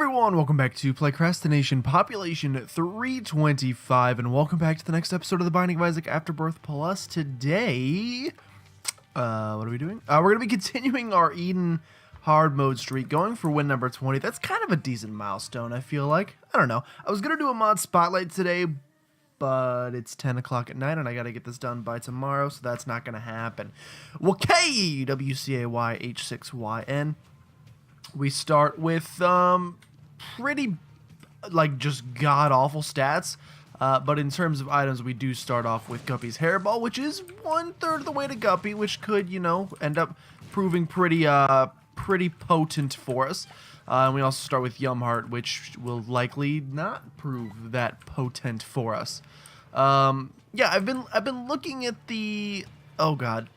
everyone, welcome back to PlaycrastiNation Population 325, and welcome back to the next episode of the Binding of Isaac Afterbirth Plus. Today, what are we doing? We're going to be continuing our Eden hard mode streak, going for win number 20. That's kind of a decent milestone, I feel like. I don't know. I was going to do a mod spotlight today, but it's 10 o'clock at night, and I got to get this done by tomorrow, so that's not going to happen. WCAY H6WN. We start with pretty, like, just god-awful stats. But in terms of items, we do start off with Guppy's Hairball, which is 1/3 of the way to Guppy, which could, you know, end up proving pretty potent for us. And we also start with Yumheart, which will likely not prove that potent for us. Yeah, I've been looking at the... Oh god.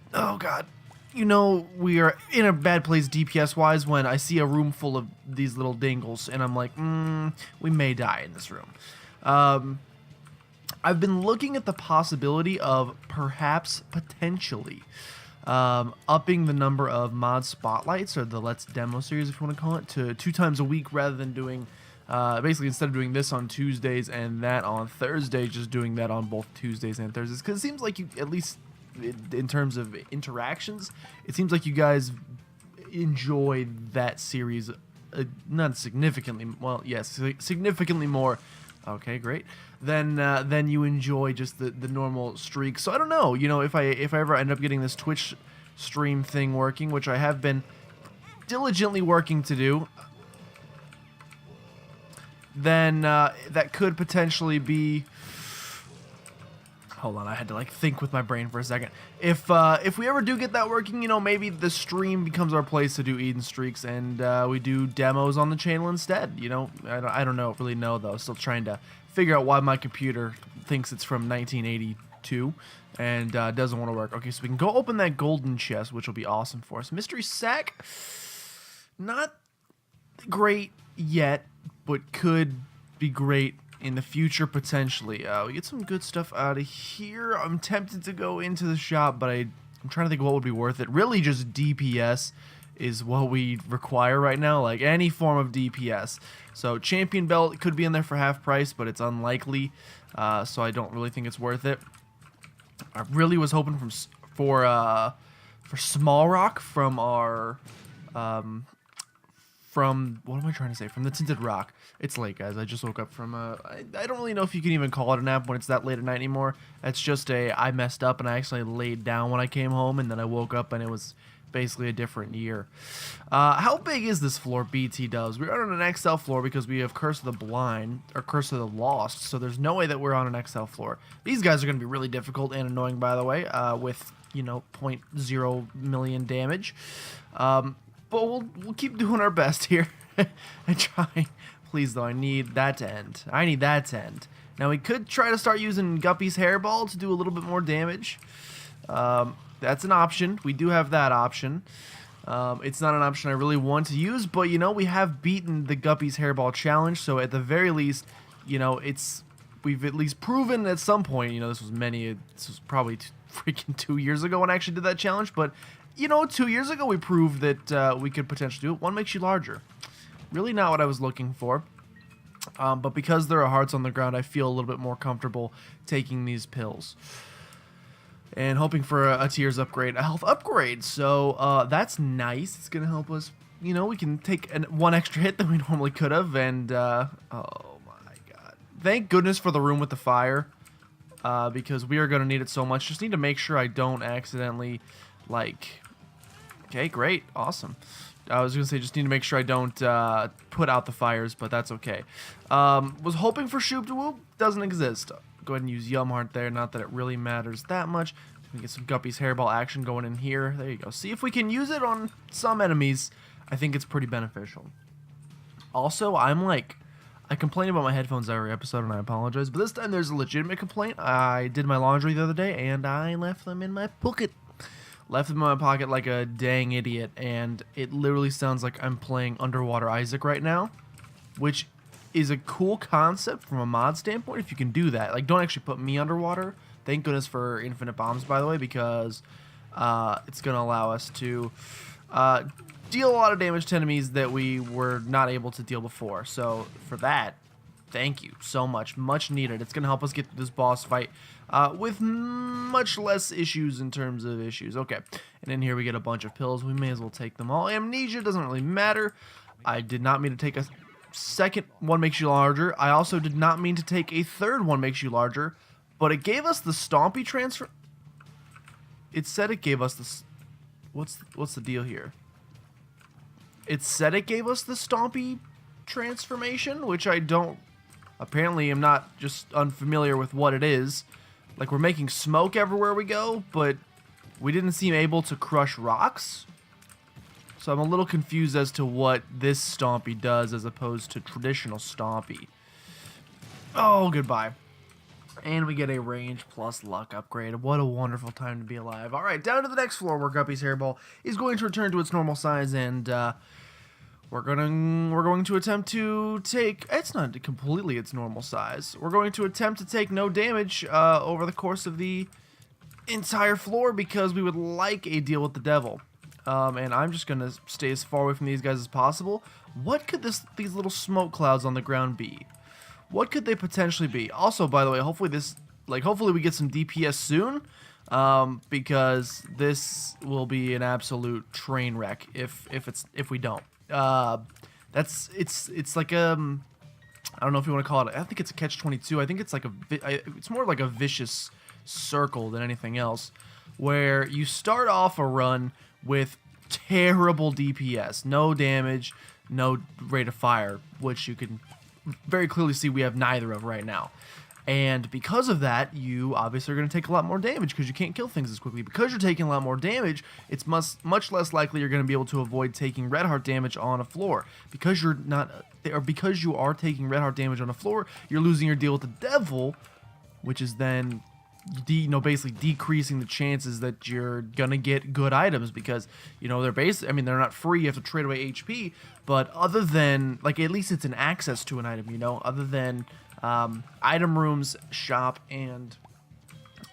You know, we are in a bad place DPS-wise when I see a room full of these little dingles, and I'm like, we may die in this room. I've been looking at the possibility of perhaps, potentially, upping the number of mod spotlights, or the Let's Demo series, if you want to call it, to 2 times a week, rather than doing, basically, instead of doing this on Tuesdays and that on Thursdays, just doing that on both Tuesdays and Thursdays, because it seems like you, at least in terms of interactions, it seems like you guys enjoy that series not significantly, well, yes, significantly more, okay, great, than you enjoy just the normal streak. So I don't know, you know, if I ever end up getting this Twitch stream thing working, which I have been diligently working to do, then that could potentially be... Hold on, I had to, like, think with my brain for a second. If we ever do get that working, you know, maybe the stream becomes our place to do Eden streaks, and we do demos on the channel instead. You know, I don't really know, though. Still trying to figure out why my computer thinks it's from 1982 and doesn't want to work. Okay, so we can go open that golden chest, which will be awesome for us. Mystery sack, not great yet, but could be great in the future, potentially. We get some good stuff out of here. I'm tempted to go into the shop, but I'm trying to think what would be worth it. Really, just DPS is what we require right now, like any form of DPS. So champion belt could be in there for half price, but it's unlikely, so I don't really think it's worth it. I really was hoping for small rock from our from, what am I trying to say? From the Tinted Rock. It's late, guys. I just woke up from I don't really know if you can even call it a nap when it's that late at night anymore. It's just I messed up and I actually laid down when I came home, and then I woke up and it was basically a different year. How big is this floor, BT Dubs? We're on an XL floor because we have Curse of the Blind, or Curse of the Lost, so there's no way that we're on an XL floor. These guys are going to be really difficult and annoying, by the way, with, you know, 0.0 million damage. But we'll keep doing our best here and try. Please, though, I need that to end. I need that to end. Now, we could try to start using Guppy's Hairball to do a little bit more damage. That's an option. We do have that option. It's not an option I really want to use, but, you know, we have beaten the Guppy's Hairball challenge, so at the very least, you know, we've at least proven at some point, you know, this was probably freaking 2 years ago when I actually did that challenge, but... You know, 2 years ago we proved that we could potentially do it. One makes you larger. Really not what I was looking for. But because there are hearts on the ground, I feel a little bit more comfortable taking these pills. And hoping for a tears upgrade, a health upgrade. So that's nice. It's going to help us. You know, we can take one extra hit than we normally could have. And, oh my god. Thank goodness for the room with the fire. Because we are going to need it so much. Just need to make sure I don't accidentally, like... Okay, great. Awesome. I was going to say, just need to make sure I don't put out the fires, but that's okay. Was hoping for Shoop to Whoop. Doesn't exist. Go ahead and use Yumheart there. Not that it really matters that much. We get some Guppy's Hairball action going in here. There you go. See if we can use it on some enemies. I think it's pretty beneficial. Also, I complain about my headphones every episode, and I apologize, but this time there's a legitimate complaint. I did my laundry the other day, and I left them in my pocket. Left them in my pocket like a dang idiot, and it literally sounds like I'm playing Underwater Isaac right now, which is a cool concept from a mod standpoint if you can do that. Like, don't actually put me underwater. Thank goodness for infinite bombs, by the way, because it's going to allow us to deal a lot of damage to enemies that we were not able to deal before. So for that, thank you so much. Much needed. It's going to help us get through this boss fight with much less issues in terms of issues. Okay, and in here we get a bunch of pills. We may as well take them all. Amnesia doesn't really matter. I did not mean to take a second one makes you larger. I also did not mean to take a third one makes you larger, but it gave us the Stompy transfer. It said it gave us this. What's the deal here? It said it gave us the Stompy transformation, which I don't. Apparently, I'm not just unfamiliar with what it is. Like, we're making smoke everywhere we go, but we didn't seem able to crush rocks. So I'm a little confused as to what this Stompy does as opposed to traditional Stompy. Oh, goodbye. And we get a range plus luck upgrade. What a wonderful time to be alive. All right, down to the next floor where Guppy's hairball is going to return to its normal size, and we're going to attempt to take. It's not completely its normal size. We're going to attempt to take no damage over the course of the entire floor because we would like a deal with the devil. And I'm just gonna stay as far away from these guys as possible. What could these little smoke clouds on the ground be? What could they potentially be? Also, by the way, hopefully we get some DPS soon, because this will be an absolute train wreck if we don't. It's like I don't know if you want to call it. I think it's a catch-22. I think it's like it's more like a vicious circle than anything else, where you start off a run with terrible DPS, no damage, no rate of fire, which you can very clearly see we have neither of right now. And because of that, you obviously are going to take a lot more damage because you can't kill things as quickly. Because you're taking a lot more damage, it's much less likely you're going to be able to avoid taking red heart damage on a floor. Because because you are taking red heart damage on a floor, you're losing your deal with the devil, which is then basically decreasing the chances that you're gonna get good items, because they're not free, you have to trade away HP, but other than, like, at least it's an access to an item, other than item rooms, shop, and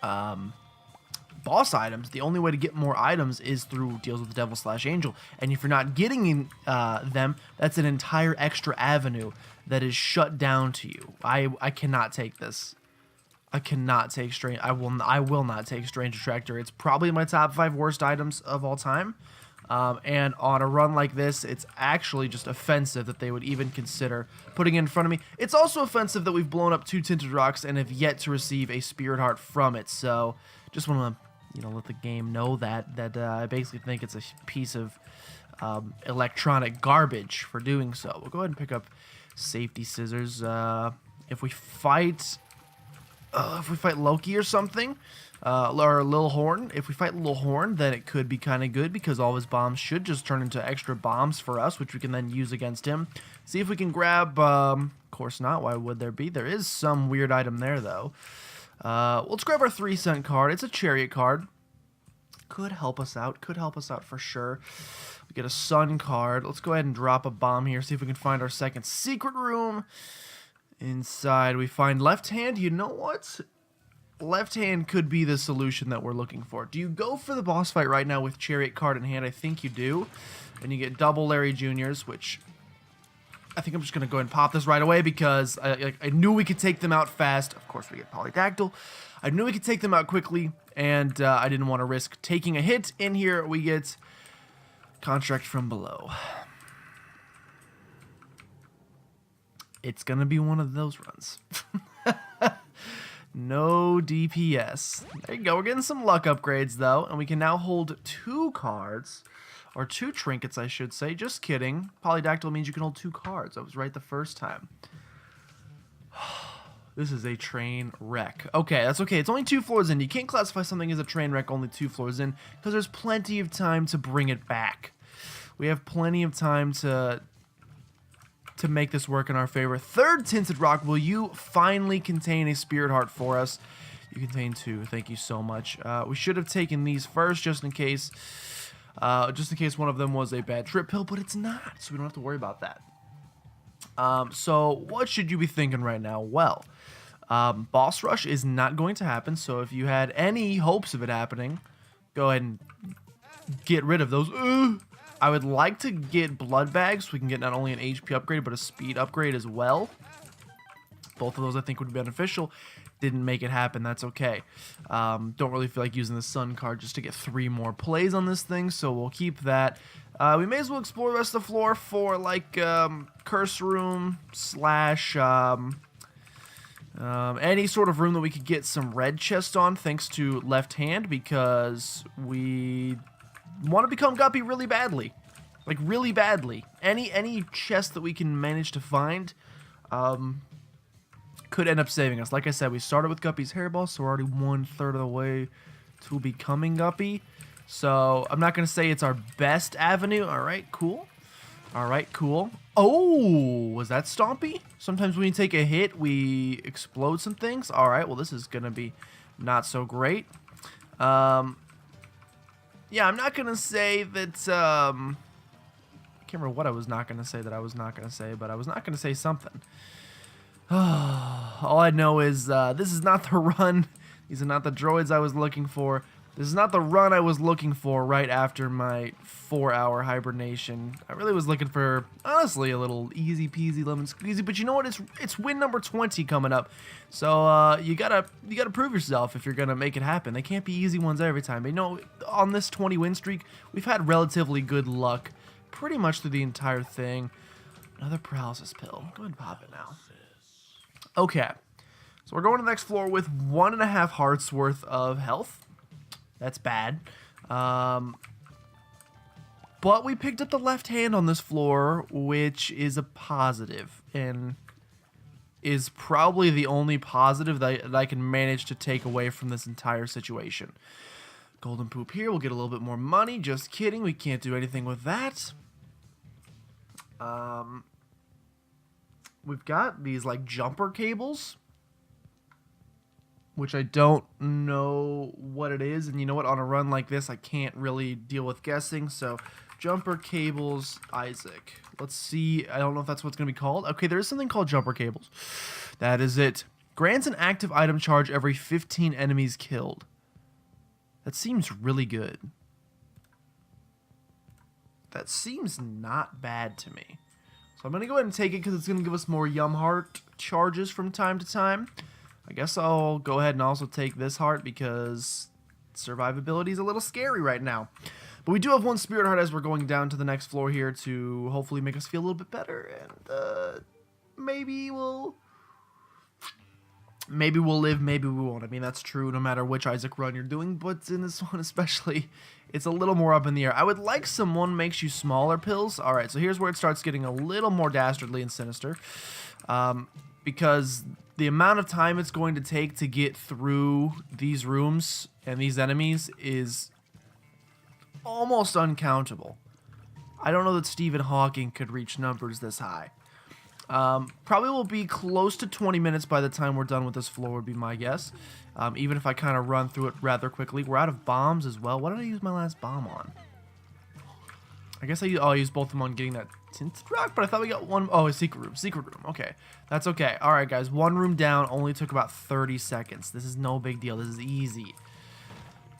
boss items, the only way to get more items is through deals with the devil / angel, and if you're not getting them, that's an entire extra avenue that is shut down to you. I cannot take this. I cannot take Strange. I will not take Strange Attractor. It's probably my top 5 worst items of all time. And on a run like this, it's actually just offensive that they would even consider putting it in front of me. It's also offensive that we've blown up 2 Tinted Rocks and have yet to receive a Spirit Heart from it. So just want to let the game know that I basically think it's a piece of electronic garbage for doing so. We'll go ahead and pick up Safety Scissors. If we fight Loki or something, or Lil Horn, if we fight Lil Horn, then it could be kind of good because all of his bombs should just turn into extra bombs for us, which we can then use against him. See if we can grab, of course not, why would there be? There is some weird item there, though. Let's grab our 3-cent card. It's a Chariot card. Could help us out for sure. We get a Sun card. Let's go ahead and drop a bomb here, see if we can find our second secret room. Inside, we find left hand. You know what? Left hand could be the solution that we're looking for. Do you go for the boss fight right now with Chariot card in hand? I think you do. And you get double Larry Juniors, which I think I'm just going to go ahead and pop this right away because I knew we could take them out fast. Of course, we get Polydactyl. I knew we could take them out quickly, and I didn't want to risk taking a hit. In here, we get Contract from Below. It's going to be one of those runs. No DPS. There you go. We're getting some luck upgrades, though. And we can now hold 2 cards. Or 2 trinkets, I should say. Just kidding. Polydactyl means you can hold 2 cards. I was right the first time. This is a train wreck. Okay, that's okay. It's only 2 floors in. You can't classify something as a train wreck only 2 floors in, because there's plenty of time to bring it back. We have plenty of time to make this work in our favor. 3rd Tinted Rock, will you finally contain a Spirit Heart for us? You contain 2. Thank you so much. We should have taken these first just in case one of them was a bad trip pill, but it's not, so we don't have to worry about that. So what should you be thinking right now? Well, Boss Rush is not going to happen, so if you had any hopes of it happening, go ahead and get rid of those. I would like to get blood bags so we can get not only an HP upgrade, but a speed upgrade as well. Both of those I think would be beneficial. Didn't make it happen. That's okay. Don't really feel like using the sun card just to get 3 more plays on this thing, so we'll keep that. We may as well explore the rest of the floor for like curse room slash any sort of room that we could get some red chest on, thanks to left hand, because we want to become Guppy really badly, like really badly. Any chest that we can manage to find could end up saving us. Like I said, we started with Guppy's hairball, so we're already 1/3 of the way to becoming Guppy. So I'm not gonna say it's our best avenue. All right, cool. All right, cool. Oh, was that Stompy? Sometimes when you take a hit, we explode some things. All right, well, this is gonna be not so great. Yeah, I'm not gonna say that. I can't remember what I was not gonna say that I was not gonna say, but I was not gonna say something. All I know is this is not the run. These are not the droids I was looking for. This is not the run I was looking for right after my 4-hour hibernation. I really was looking for, honestly, a little easy peasy lemon squeezy. But you know what? It's win number 20 coming up. So you gotta prove yourself if you're gonna make it happen. They can't be easy ones every time. But you know, on this 20 win streak, we've had relatively good luck pretty much through the entire thing. Another paralysis pill. Go ahead and pop it now. Okay, so we're going to the next floor with 1.5 hearts worth of health. That's bad. But we picked up the left hand on this floor, which is a positive, and is probably the only positive that I can manage to take away from this entire situation. Golden poop here. We'll get a little bit more money. Just kidding. We can't do anything with that. We've got these like jumper cables, which I don't know what it is. And you know what? On a run like this, I can't really deal with guessing. So jumper cables, Isaac. Let's see. I don't know if that's what's going to be called. Okay, there is something called jumper cables. That is it. Grants an active item charge every 15 enemies killed. That seems really good. That seems not bad to me. So I'm going to go ahead and take it because it's going to give us more Yum Heart charges from time to time. I guess I'll go ahead and also take this heart because survivability is a little scary right now. But we do have one Spirit Heart as we're going down to the next floor here to hopefully make us feel a little bit better. And maybe we'll live, maybe we won't. I mean, that's true no matter which Isaac run you're doing, but in this one especially, it's a little more up in the air. I would like some one makes you smaller pills. All right, so here's where it starts getting a little more dastardly and sinister, because the amount of time it's going to take to get through these rooms and these enemies is almost uncountable. I don't know that Stephen Hawking could reach numbers this high. Probably will be close to 20 minutes by the time we're done with this floor would be my guess. Even if I kind of run through it rather quickly. We're out of bombs as well. What did I use my last bomb on? I guess I'll use both of them on getting that tinted rock, but I thought we got one. Oh, a secret room. Secret room. Okay. That's okay. All right, guys. One room down only took about 30 seconds. This is no big deal. This is easy.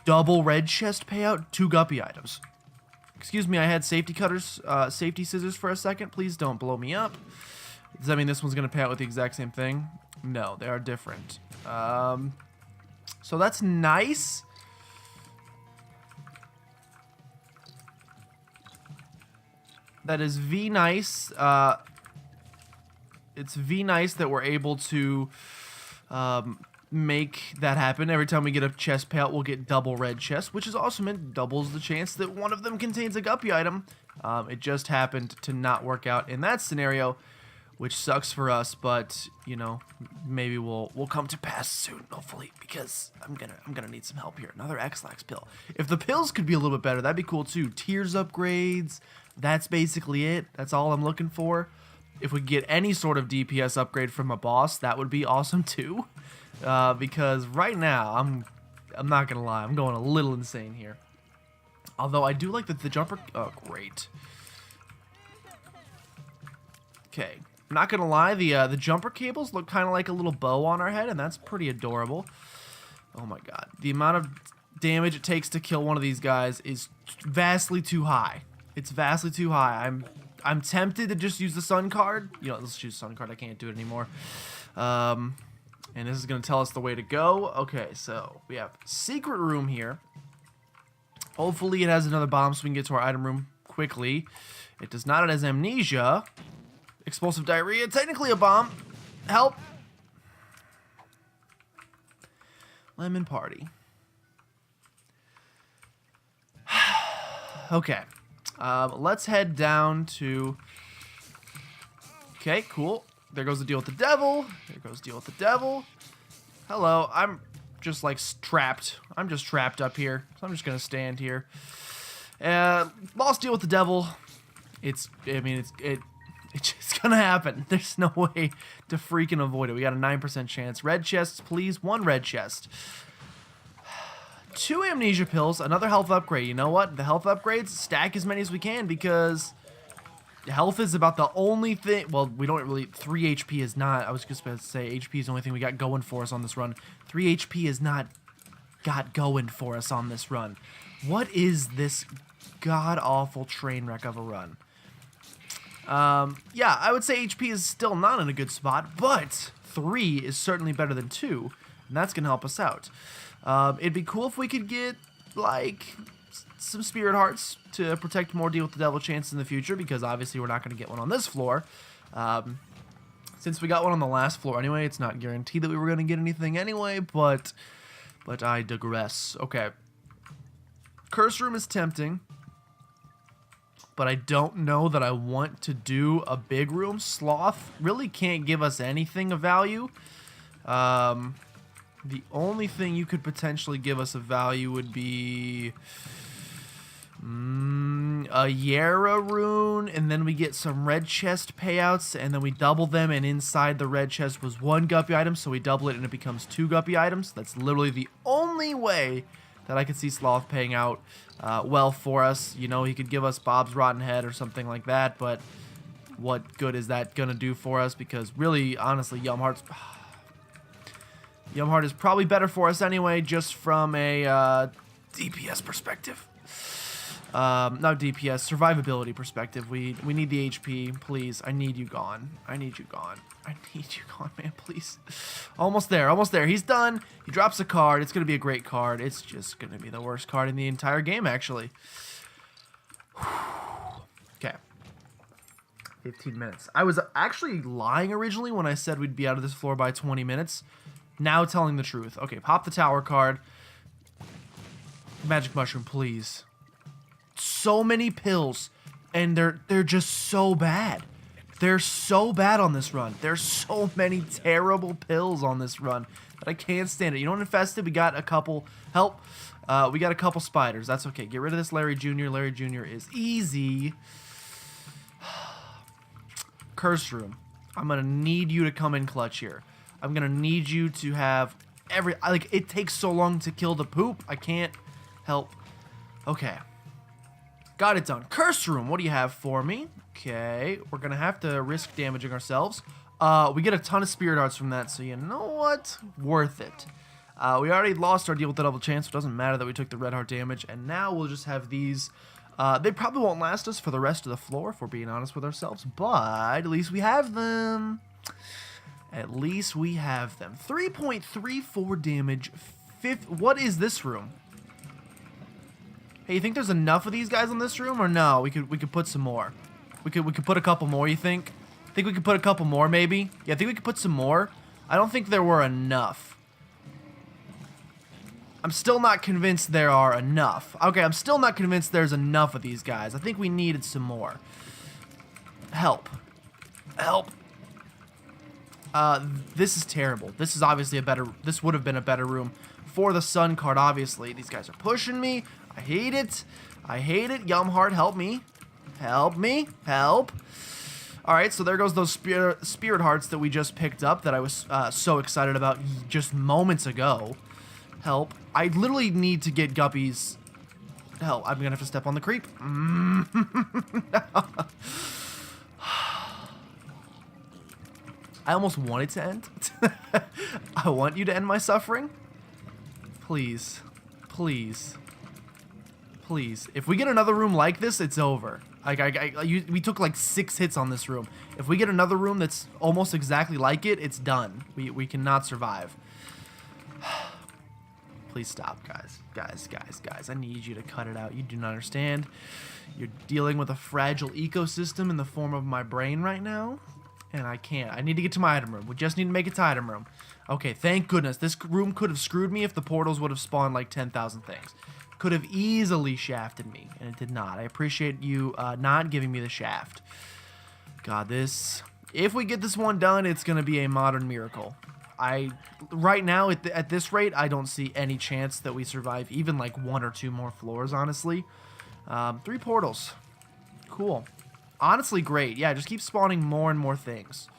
Double red chest payout, 2 guppy items. Excuse me, I had safety cutters, safety scissors for a second. Please don't blow me up. Does that mean this one's going to pay out with the exact same thing? No, they are different. So that's nice. That is V-nice. It's V-nice that we're able to make that happen. Every time we get a chest payout, we'll get double red chest, which is awesome. It doubles the chance that one of them contains a guppy item. It just happened to not work out in that scenario, which sucks for us, but you know, maybe we'll come to pass soon, hopefully, because I'm gonna need some help here. Another X-Lax pill. If the pills could be a little bit better, that'd be cool too. Tears upgrades. That's basically it. That's all I'm looking for. If we get any sort of DPS upgrade from a boss, that would be awesome too. Because right now, I'm not gonna lie, I'm going a little insane here. Although I do like the jumper. Oh, great. Okay. I'm not gonna lie, the jumper cables look kind of like a little bow on our head, and that's pretty adorable. Oh my god. The amount of damage it takes to kill one of these guys is vastly too high. It's vastly too high. I'm tempted to just use the sun card. You know, let's choose sun card. I can't do it anymore. And this is going to tell us the way to go. Okay, so we have secret room here. Hopefully it has another bomb so we can get to our item room quickly. It does not. It has amnesia. Explosive diarrhea. Technically a bomb. Help. Lemon party. Okay. Let's head down to... Okay, cool. There goes the deal with the devil. There goes deal with the devil. Hello. I'm just, like, trapped. I'm just trapped up here. So I'm just going to stand here. Lost deal with the devil. It's going to happen. There's no way to freaking avoid it. We got a 9% chance. Red chests, please. 1 red chest. 2 amnesia pills, another health upgrade. You know what? The health upgrades, stack as many as we can because health is about the only thing. Well, we don't really. 3 HP is not. I was just about to say HP is the only thing we got going for us on this run. 3 HP is not got going for us on this run. What is this god-awful train wreck of a run? Yeah, I would say HP is still not in a good spot, but 3 is certainly better than 2, and that's going to help us out. It'd be cool if we could get, like, some spirit hearts to protect more deal with the devil chances in the future, because obviously we're not going to get one on this floor. Since we got one on the last floor anyway, it's not guaranteed that we were going to get anything anyway, but I digress. Okay. Curse room is tempting, but I don't know that I want to do a big room. Sloth really can't give us anything of value. The only thing you could potentially give us of value would be a Yara rune, and then we get some red chest payouts, and then we double them, and inside the red chest was 1 guppy item, so we double it and it becomes 2 guppy items. That's literally the only way that I could see Sloth paying out well for us. You know, he could give us Bob's Rotten Head or something like that, but what good is that gonna do for us? Because really, honestly, Yumheart's... Yumheart is probably better for us anyway, just from a DPS perspective. Not DPS, survivability perspective. We need the HP, please. I need you gone. I need you gone. I need you gone, man, please. Almost there, almost there. He's done. He drops a card. It's going to be a great card. It's just going to be the worst card in the entire game, actually. Okay. 15 minutes. I was actually lying originally when I said we'd be out of this floor by 20 minutes. Now telling the truth. Okay, pop the tower card. Magic mushroom, please. So many pills, and they're just so bad. They're so bad on this run. There's so many terrible pills on this run that I can't stand it. You know what infested? We got a couple. Help. We got a couple spiders. That's okay. Get rid of this Larry Jr. Larry Jr. is easy. Curse room. I'm gonna need you to come in clutch here. I'm gonna need you to have it takes so long to kill the poop. I can't help. Okay. Got it done. Curse room, what do you have for me? Okay, we're gonna have to risk damaging ourselves. We get a ton of spirit hearts from that, so you know what? Worth it. We already lost our deal with the double chance, so it doesn't matter that we took the red heart damage, and now we'll just have these. They probably won't last us for the rest of the floor, if we're being honest with ourselves, but at least we have them. At least we have them. 3.34 damage. What is this room? Hey, you think there's enough of these guys in this room, or no? We could put some more. We could put a couple more. You think? Think we could put a couple more, maybe? Yeah, I think we could put some more. I don't think there were enough. I'm still not convinced there are enough. Okay, I'm still not convinced there's enough of these guys. I think we needed some more. Help. Help. This is terrible. This is obviously this would have been a better room for the sun card, obviously. These guys are pushing me. I hate it. I hate it. Yumheart, help me. Help me. Help. Alright, so there goes those spirit hearts that we just picked up that I was so excited about just moments ago. Help. I literally need to get guppies. Hell, I'm gonna have to step on the creep. I almost want it to end. I want you to end my suffering. Please. Please. Please. If we get another room like this, it's over. Like, we took like 6 hits on this room. If we get another room that's almost exactly like it, it's done. We cannot survive. Please stop, guys. Guys. I need you to cut it out. You do not understand. You're dealing with a fragile ecosystem in the form of my brain right now. And I can't. I need to get to my item room. We just need to make it to item room. Okay, thank goodness. This room could have screwed me if the portals would have spawned like 10,000 things. Could have easily shafted me, and it did not. I appreciate you not giving me the shaft. God, this... If we get this one done, it's going to be a modern miracle. Right now, at this rate, I don't see any chance that we survive even like 1 or 2 more floors, honestly. 3 portals. Cool. Honestly, great. Yeah, just keep spawning more and more things.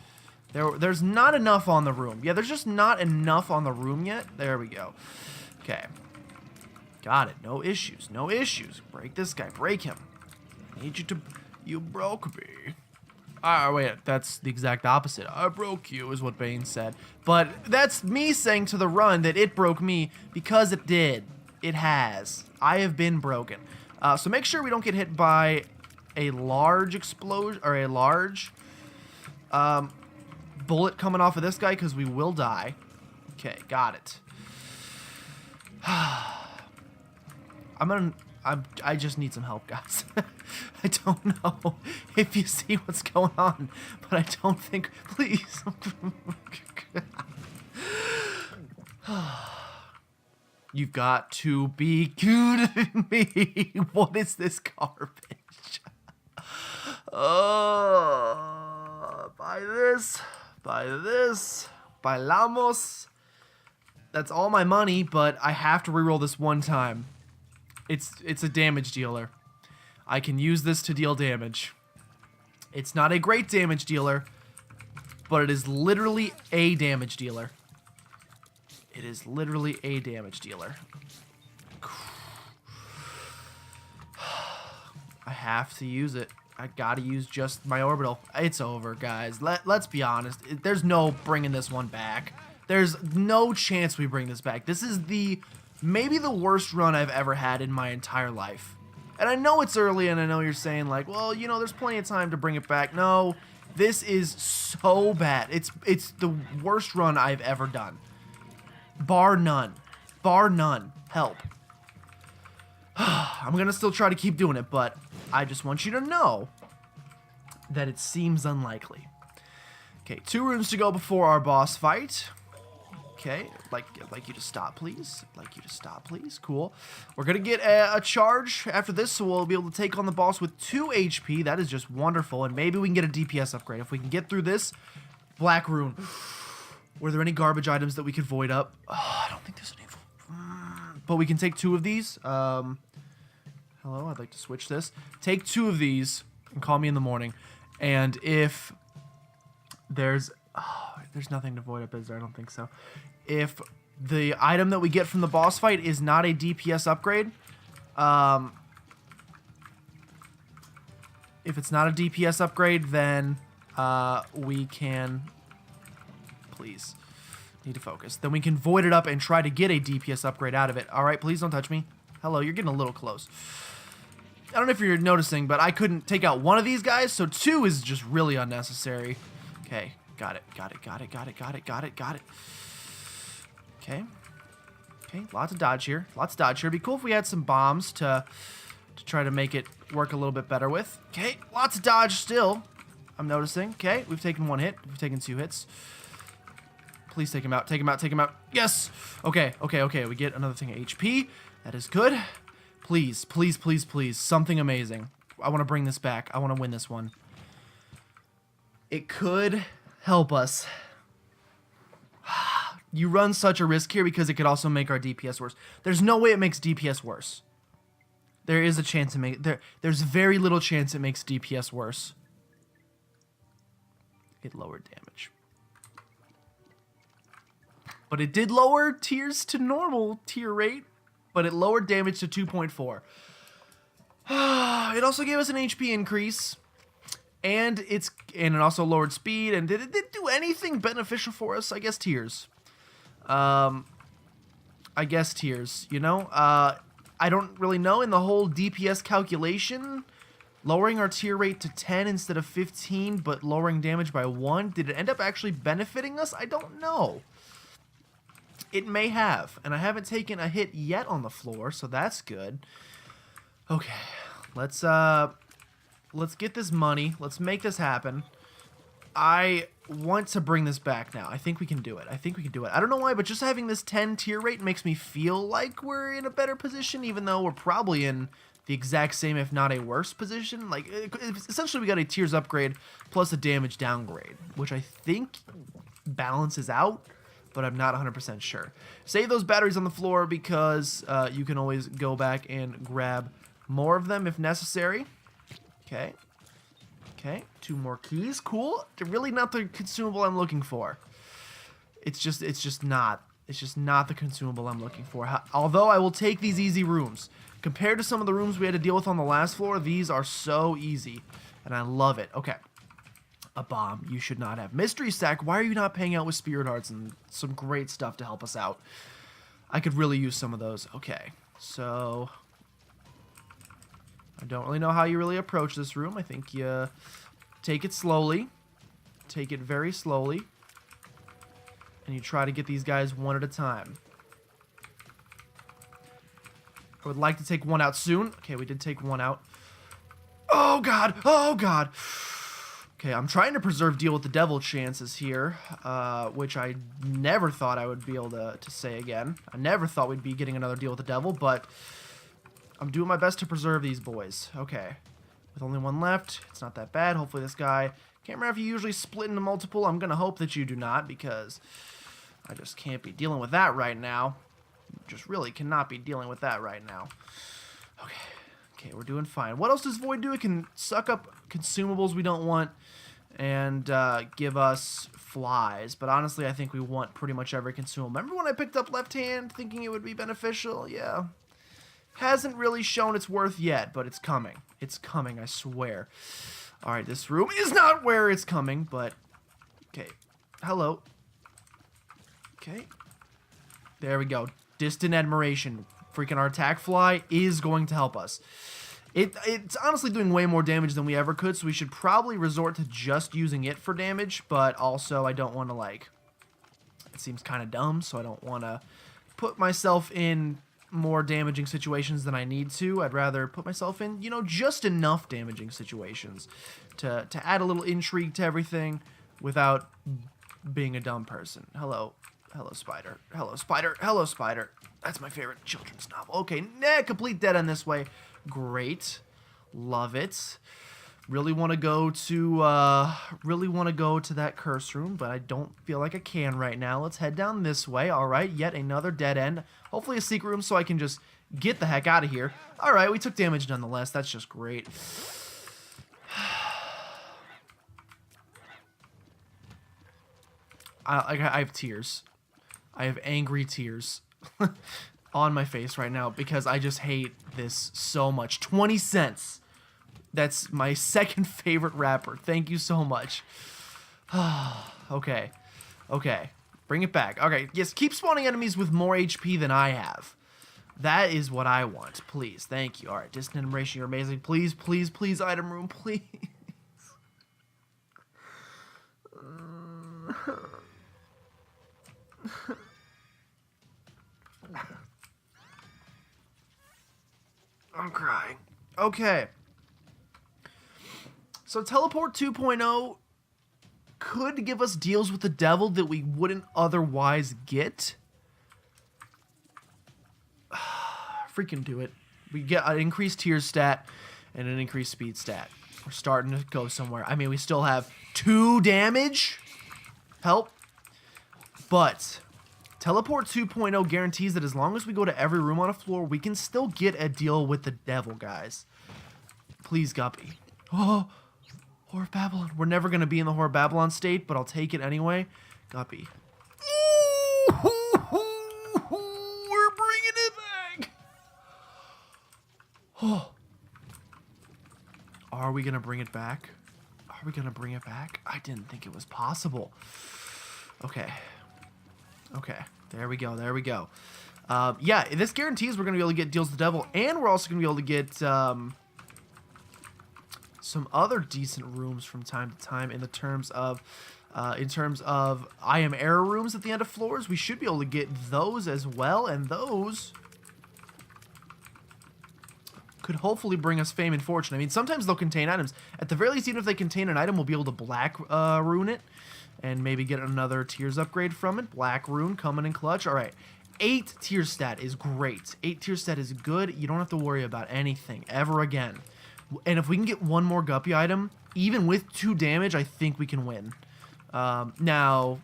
There's not enough on the room. Yeah, there's just not enough on the room yet. There we go. Okay. Got it. No issues. No issues. Break this guy. Break him. I need you to... You broke me. Wait. That's the exact opposite. I broke you is what Bane said. But that's me saying to the run that it broke me because it did. It has. I have been broken. So make sure we don't get hit by a large explosion or a large bullet coming off of this guy because we will die. Okay, got it. I just need some help, guys. I don't know if you see what's going on, but I don't think... Please. You've got to be good to me. What is this garbage? Buy this. Buy this. Bailamos. That's all my money, but I have to reroll this one time. It's a damage dealer. I can use this to deal damage. It's not a great damage dealer, but it is literally a damage dealer. It is literally a damage dealer. I have to use it. I gotta use just my orbital. It's over, guys. Let's be honest. There's no bringing this one back. There's no chance we bring this back. This is maybe the worst run I've ever had in my entire life. And I know it's early, and I know you're saying, like, well, you know, there's plenty of time to bring it back. No, this is so bad. It's the worst run I've ever done. Bar none. Bar none. Help. I'm going to still try to keep doing it, but I just want you to know that it seems unlikely. Okay, 2 rooms to go before our boss fight. Okay, I'd like you to stop, please. I'd like you to stop, please. Cool. We're going to get a charge after this, so we'll be able to take on the boss with 2 HP. That is just wonderful, and maybe we can get a DPS upgrade. If we can get through this, Black Rune. Were there any garbage items that we could void up? Oh, I don't think there's any. But we can take 2 of these. Hello, I'd like to switch this. Take 2 of these and call me in the morning. And if there's nothing to void up, is there? I don't think so. If the item that we get from the boss fight is not a DPS upgrade, if it's not a DPS upgrade, then we can... Please. Need to focus. Then we can void it up and try to get a DPS upgrade out of it. All right, please don't touch me. Hello, you're getting a little close. I don't know if you're noticing, but I couldn't take out 1 of these guys, so 2 is just really unnecessary. Okay, got it. Okay. Okay, lots of dodge here. It'd be cool if we had some bombs to try to make it work a little bit better with. Okay, lots of dodge still. I'm noticing. Okay, we've taken 1 hit. We've taken 2 hits. Please take him out. Take him out. Yes! Okay. We get another thing of HP. That is good. Please. Something amazing. I want to bring this back. I want to win this one. It could help us. You run such a risk here because it could also make our DPS worse. There's no way it makes DPS worse. There is a chance there's very little chance it makes DPS worse. It lowered damage. But it did lower tiers to normal tier rate, but it lowered damage to 2.4. It also gave us an HP increase, and it also lowered speed. And did it do anything beneficial for us? I guess tiers. You know. I don't really know in the whole DPS calculation Lowering our tier rate to 10 instead of 15, but lowering damage by 1. Did it end up actually benefiting us? I don't know. It may have, and I haven't taken a hit yet on the floor, so that's good. Okay, let's get this money. Let's make this happen. I want to bring this back now. I think we can do it. I think we can do it. I don't know why, but just having this 10 tier rate makes me feel like we're in a better position, even though we're probably in the exact same, if not a worse position. Like, essentially, we got a tiers upgrade plus a damage downgrade, which I think balances out, but I'm not 100% sure. Save those batteries on the floor because you can always go back and grab more of them if necessary. Okay. Okay, 2 more keys. Cool. They're really not the consumable I'm looking for. It's just not the consumable I'm looking for. Although I will take these easy rooms. Compared to some of the rooms we had to deal with on the last floor, these are so easy. And I love it. Okay. A bomb you should not have. Mystery sack, why are you not paying out with spirit hearts and some great stuff to help us out? I could really use some of those. Okay, so I don't really know how you really approach this room. I think you take it slowly. Take it very slowly. And you try to get these guys one at a time. I would like to take one out soon. Okay, we did take one out. Oh, God. Oh, God. Okay, I'm trying to preserve deal with the devil chances here, which I never thought I would be able to say again. I never thought we'd be getting another deal with the devil, but I'm doing my best to preserve these boys. Okay, with only one left, it's not that bad. Hopefully this guy, can't remember if you usually split into multiple. I'm going to hope that you do not, because I just can't be dealing with that right now. Just really cannot be dealing with that right now. Okay. Okay, we're doing fine. What else does Void do? It can suck up consumables we don't want and give us flies. But honestly, I think we want pretty much every consumable. Remember when I picked up Left Hand thinking it would be beneficial? Yeah. Hasn't really shown its worth yet, but it's coming. It's coming, I swear. All right, this room is not where it's coming, but... Okay. Hello. Okay. There we go. Distant admiration. Freaking our attack fly is going to help us. It's honestly doing way more damage than we ever could, so we should probably resort to just using it for damage, but also I don't want to, like... It seems kind of dumb, so I don't want to put myself in more damaging situations than I need to. I'd rather put myself in, you know, just enough damaging situations to add a little intrigue to everything without being a dumb person. Hello. Hello, spider. Hello, spider. Hello, spider. That's my favorite children's novel. Okay, complete dead end this way. Great. Love it. Really want to go to that curse room, but I don't feel like I can right now. Let's head down this way. All right, yet another dead end. Hopefully a secret room so I can just get the heck out of here. All right, we took damage nonetheless. That's just great. I have tears. I have angry tears on my face right now because I just hate this so much. 20 cents. That's my second favorite rapper. Thank you so much. Okay. Okay. Bring it back. Okay. Yes, keep spawning enemies with more HP than I have. That is what I want. Please. Thank you. All right. Distant admiration. You're amazing. Please, please, please, item room. Please. I'm crying. Okay. So Teleport 2.0 could give us deals with the devil that we wouldn't otherwise get. Freaking do it. We get an increased tier stat and an increased speed stat. We're starting to go somewhere. I mean, we still have 2 damage. Help. But Teleport 2.0 guarantees that as long as we go to every room on a floor, we can still get a deal with the devil, guys. Please, Guppy. Oh, Whore of Babylon. We're never going to be in the Whore of Babylon state, but I'll take it anyway. Guppy. We're bringing it back. Oh. Are we going to bring it back? Are we going to bring it back? I didn't think it was possible. Okay. Okay, there we go, there we go. Yeah, this guarantees we're going to be able to get deals with the devil, and we're also going to be able to get some other decent rooms from time to time in terms of I am error rooms at the end of floors. We should be able to get those as well, and those could hopefully bring us fame and fortune. I mean, sometimes they'll contain items. At the very least, even if they contain an item, we'll be able to black rune it and maybe get another tiers upgrade from it. Black rune coming in clutch. All right. 8 tier stat is great. 8 tier stat is good. You don't have to worry about anything ever again. And if we can get one more guppy item, even with 2 damage, I think we can win. Now,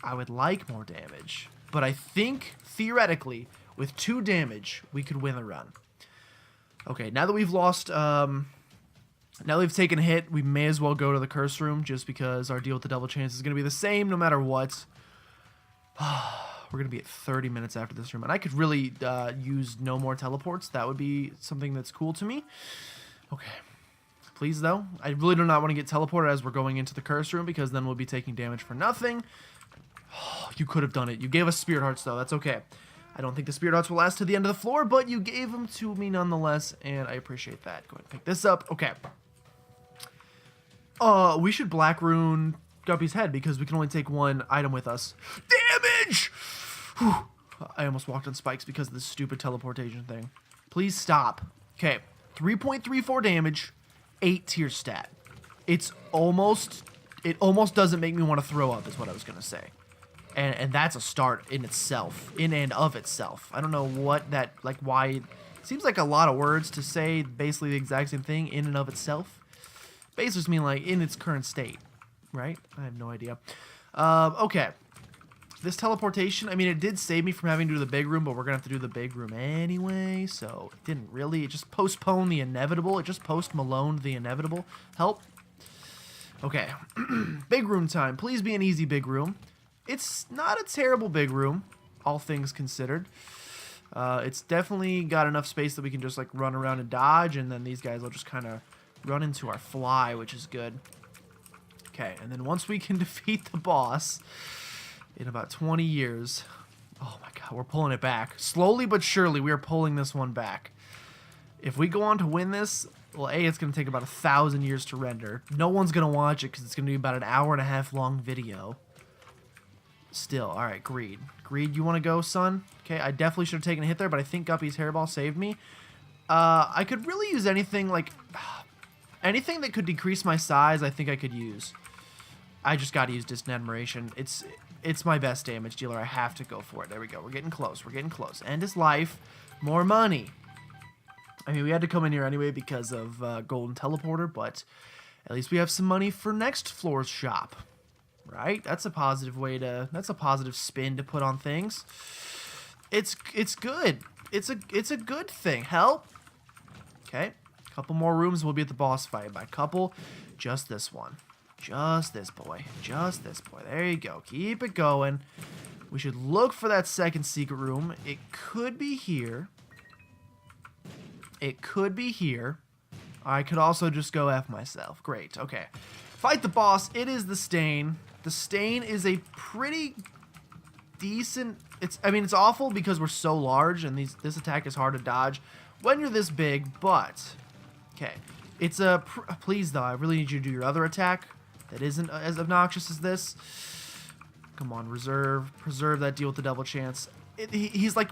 I would like more damage, but I think, theoretically, with 2 damage, we could win the run. Okay, now that we've lost, now that we've taken a hit, we may as well go to the curse room, just because our deal with the double chance is going to be the same no matter what. We're going to be at 30 minutes after this room, and I could really use no more teleports. That would be something that's cool to me. Okay. Please, though. I really do not want to get teleported as we're going into the curse room, because then we'll be taking damage for nothing. Oh, you could have done it. You gave us spirit hearts, though. That's okay. I don't think the spirit hearts will last to the end of the floor, but you gave them to me nonetheless, and I appreciate that. Go ahead and pick this up. Okay. We should black rune Guppy's head, because we can only take 1 item with us. Damage! Whew. I almost walked on spikes because of this stupid teleportation thing. Please stop. Okay. 3.34 damage. 8 tier stat. It almost doesn't make me want to throw up, is what I was going to say. And that's a start in itself, in and of itself. I don't know what that, like, why, it seems like a lot of words to say basically the exact same thing, in and of itself. Basically just mean, like, in its current state, right? I have no idea. Okay. This teleportation, I mean, it did save me from having to do the big room, but we're going to have to do the big room anyway, so it didn't really. It just postponed the inevitable. It just post-Maloned the inevitable. Help. Okay. Big room time. Please be an easy big room. It's not a terrible big room, all things considered. It's definitely got enough space that we can just, like, run around and dodge, and then these guys will just kind of run into our fly, which is good. Okay, and then once we can defeat the boss in about 20 years. Oh my god, we're pulling it back. Slowly but surely, we are pulling this one back. If we go on to win this, well, A, it's going to take about 1,000 years to render. No one's going to watch it because it's going to be about an hour-and-a-half long video. Still, alright, Greed. Greed, you want to go, son? Okay, I definitely should have taken a hit there, but I think Guppy's hairball saved me. I could really use anything, like, anything that could decrease my size, I think I could use. I just got to use Distant Admiration. It's my best damage dealer. I have to go for it. There we go. We're getting close. We're getting close. End his life. More money. I mean, we had to come in here anyway because of Golden Teleporter, but at least we have some money for next floor's shop. Right? That's a positive way to... That's a positive spin to put on things. It's good. It's a good thing. Help. Okay. Couple more rooms. We'll be at the boss fight. By couple, just this one. Just this boy. Just this boy. There you go. Keep it going. We should look for that second secret room. It could be here. It could be here. I could also just go F myself. Great. Okay. Fight the boss. It is the Stain. The Stain is a pretty decent... I mean, it's awful because we're so large and this attack is hard to dodge when you're this big, but... Okay. It's a... Please, though, I really need you to do your other attack that isn't as obnoxious as this. Come on, preserve that deal with the double chance. He's like...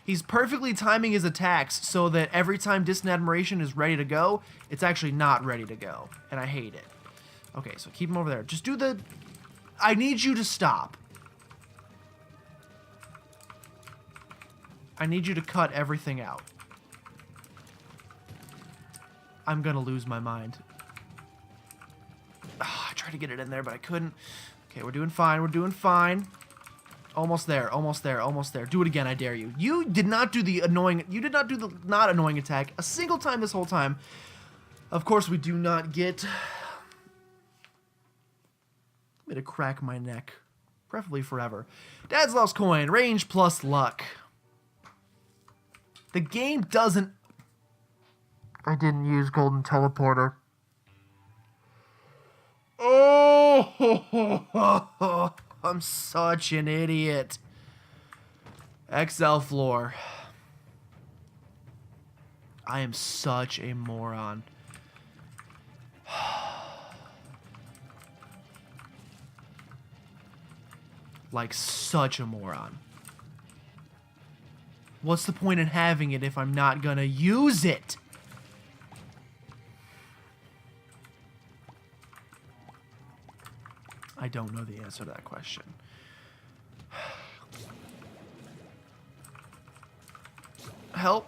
He's perfectly timing his attacks so that every time Distant Admiration is ready to go, it's actually not ready to go. And I hate it. Okay, so keep him over there. Just do the... I need you to stop. I need you to cut everything out. I'm gonna lose my mind. I tried to get it in there, but I couldn't. Okay, we're doing fine. We're doing fine. Almost there. Almost there. Almost there. Do it again, I dare you. You did not do the annoying... You did not do the not annoying attack a single time this whole time. Of course, we do not get... I'm gonna crack my neck. Preferably forever. Dad's Lost Coin. Range plus luck. The game doesn't... I didn't use Golden Teleporter. Oh! I'm such an idiot. XL floor. I am such a moron. Like such a moron. What's the point in having it if I'm not gonna use it? I don't know the answer to that question. Help.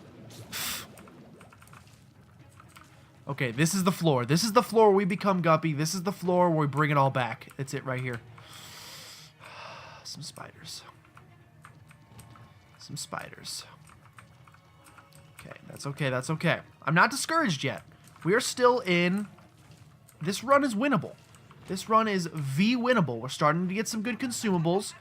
Okay, this is the floor. This is the floor where we become Guppy. This is the floor where we bring it all back. It's it right here. Some spiders. Some spiders. Okay, that's okay. That's okay. I'm not discouraged yet. We are still in... This run is winnable. This run is V-winnable. We're starting to get some good consumables.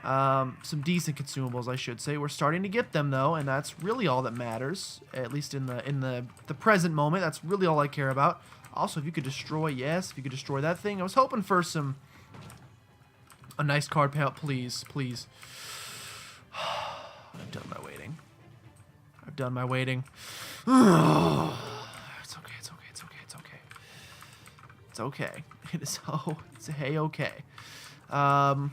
Some decent consumables, I should say. We're starting to get them, though, and that's really all that matters. At least in the present moment, that's really all I care about. Also, if you could destroy... Yes, if you could destroy that thing. I was hoping for some... A nice card payout, please, please. I've done my waiting. I've done my waiting. It's okay, it's okay, it's okay, it's okay. It's okay. It is it's hey-okay. Okay,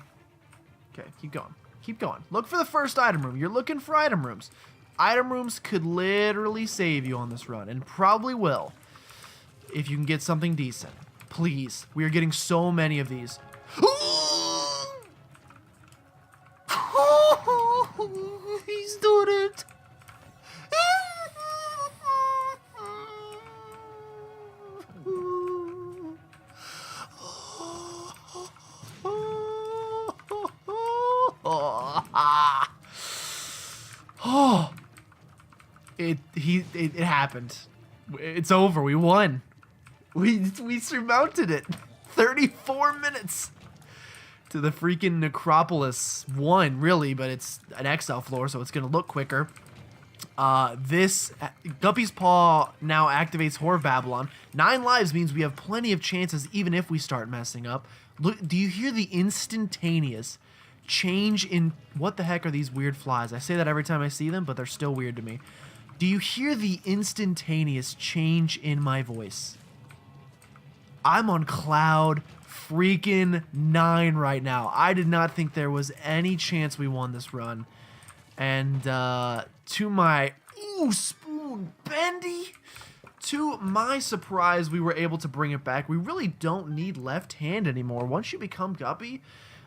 keep going. Keep going. Look for the first item room. You're looking for item rooms. Item rooms could literally save you on this run, and probably will. If you can get something decent. Please. We are getting so many of these. He's doing it. Oh, it happened. It's over. We won. We surmounted it. 34 minutes to the freaking Necropolis 1, really, but it's an XL floor, so it's gonna look quicker. This Guppy's Paw now activates Whore of Babylon. 9 lives means we have plenty of chances, even if we start messing up. Look, do you hear the instantaneous change in... What the heck are these weird flies? I say that every time I see them, but they're still weird to me. Do you hear the instantaneous change in my voice? I'm on cloud freaking 9 right now. I did not think there was any chance we won this run. And to my... Ooh, Spoon Bendy! To my surprise, we were able to bring it back. We really don't need left hand anymore. Once you become Guppy,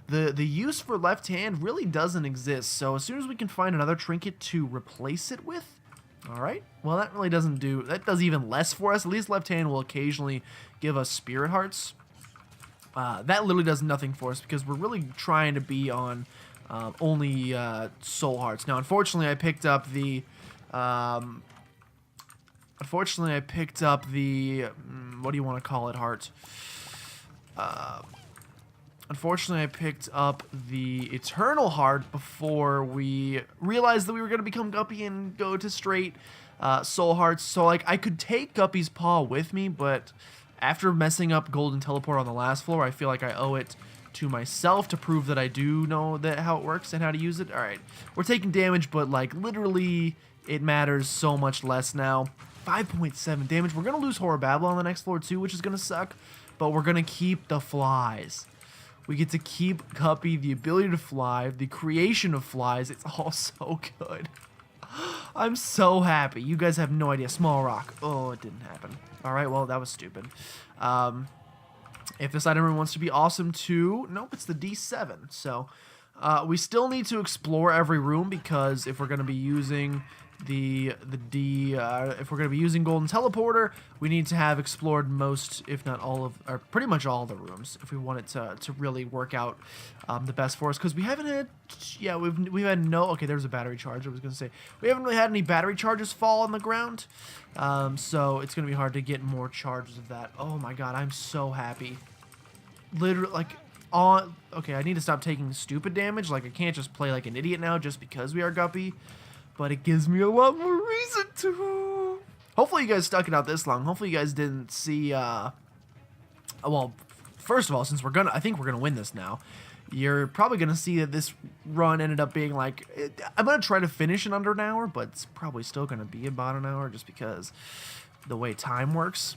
the use for left hand really doesn't exist. So as soon as we can find another trinket to replace it with... Alright, well that really doesn't do... That does even less for us. At least left hand will occasionally give us spirit hearts. That literally does nothing for us because we're really trying to be on only soul hearts. Now, unfortunately, I picked up the... what do you want to call it, heart? Unfortunately, I picked up the Eternal Heart before we realized that we were going to become Guppy and go to straight soul hearts. So, like, I could take Guppy's Paw with me, but after messing up Golden Teleport on the last floor, I feel like I owe it to myself to prove that I do know that how it works and how to use it. All right, we're taking damage, but, like, literally, it matters so much less now. 5.7 damage. We're going to lose Horror Babylon on the next floor, too, which is going to suck, but we're going to keep the flies. We get to keep Guppy, the ability to fly, the creation of flies. It's all so good. I'm so happy. You guys have no idea. Small rock. Oh, it didn't happen. All right, well, that was stupid. If this item room wants to be awesome too, nope, it's the D7. So we still need to explore every room because if we're going to be using if we're going to be using Golden Teleporter, we need to have explored most, if not all of, or pretty much all the rooms if we want it to really work out the best for us. Because we haven't had, yeah, we've had no, okay, there's a battery charge. I was going to say, we haven't really had any battery charges fall on the ground. So it's going to be hard to get more charges of that. Oh my god, I'm so happy. Literally, like, okay, I need to stop taking stupid damage. Like, I can't just play like an idiot now just because we are Guppy. But it gives me a lot more reason to. Hopefully you guys stuck it out this long. Hopefully you guys didn't see, well, first of all, since I think we're gonna win this now, you're probably gonna see that this run ended up being like, I'm gonna try to finish in under an hour, but it's probably still gonna be about an hour just because the way time works.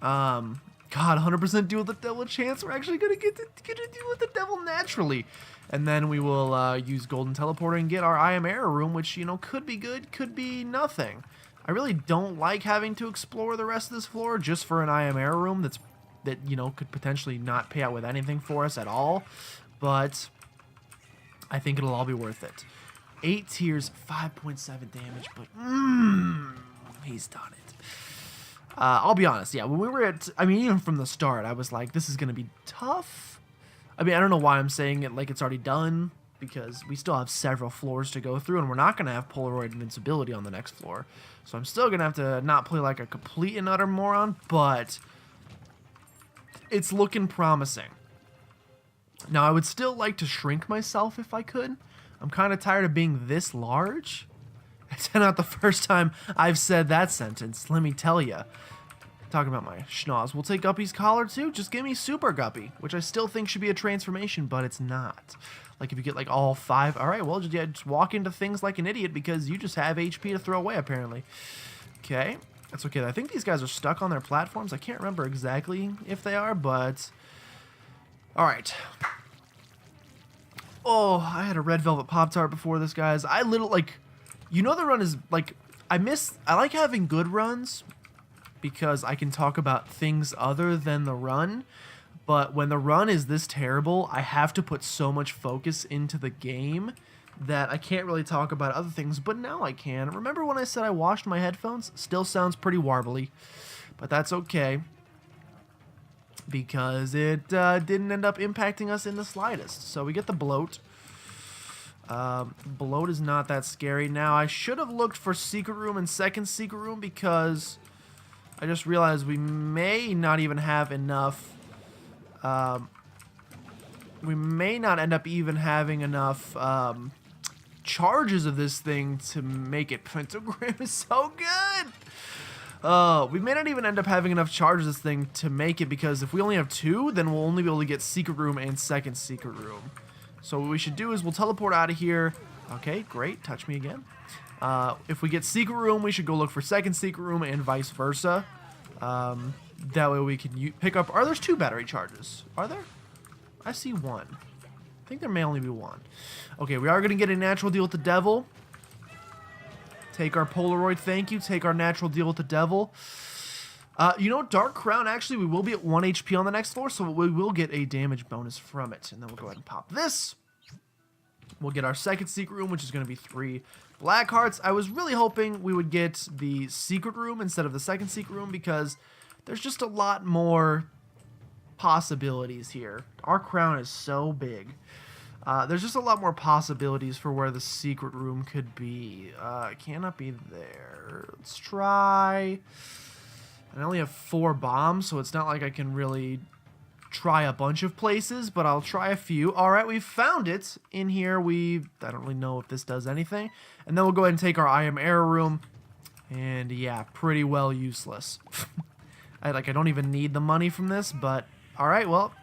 God, 100% deal with the devil chance. We're actually gonna get to deal with the devil naturally. And then we will use Golden Teleporter and get our I Am Error room, which, you know, could be good, could be nothing. I really don't like having to explore the rest of this floor just for an I Am Error room that, you know, could potentially not pay out with anything for us at all. But I think it'll all be worth it. 8 tiers, 5.7 damage, but he's done it. I'll be honest, yeah, when we were at, I mean, even from the start, I was like, this is going to be tough. I mean, I don't know why I'm saying it like it's already done, because we still have several floors to go through, and we're not going to have Polaroid invincibility on the next floor. So I'm still going to have to not play like a complete and utter moron, but it's looking promising. Now, I would still like to shrink myself if I could. I'm kind of tired of being this large. It's not the first time I've said that sentence, let me tell you. Talking about my schnoz. We'll take Guppy's collar too. Just give me Super Guppy, which I still think should be a transformation, but it's not. Like if you get like all 5, all right, well, just walk into things like an idiot because you just have HP to throw away, apparently. Okay, that's okay. I think these guys are stuck on their platforms. I can't remember exactly if they are, but all right. Oh, I had a red velvet Pop-Tart before this, guys. I literally, like, you know, the run is like, I like having good runs because I can talk about things other than the run. But when the run is this terrible, I have to put so much focus into the game that I can't really talk about other things, but now I can. Remember when I said I washed my headphones? Still sounds pretty warbly, but that's okay because it didn't end up impacting us in the slightest. So we get the bloat. Bloat is not that scary. Now, I should have looked for secret room and second secret room because I just realized we may not even have enough. We may not end up even having enough charges of this thing to make it. Pentagram is so good. We may not even end up having enough charges of this thing to make it because if we only have 2, then we'll only be able to get secret room and second secret room. So what we should do is we'll teleport out of here. Okay, great. Touch me again. If we get secret room, we should go look for second secret room and vice versa. That way we can pick up... Are there 2 battery charges? Are there? I see 1. I think there may only be 1. Okay, we are going to get a natural deal with the devil. Take our Polaroid, thank you. Take our natural deal with the devil. You know, Dark Crown, actually, we will be at 1 HP on the next floor, so we will get a damage bonus from it. And then we'll go ahead and pop this. We'll get our second secret room, which is going to be 3 black hearts. I was really hoping we would get the secret room instead of the second secret room because there's just a lot more possibilities here. Our crown is so big. There's just a lot more possibilities for where the secret room could be. It cannot be there. Let's try... I only have 4 bombs, so it's not like I can really try a bunch of places, but I'll try a few. All right, we found it in here. I don't really know if this does anything. And then we'll go ahead and take our I Am Error room. And yeah, pretty well useless. I don't even need the money from this, but all right, well,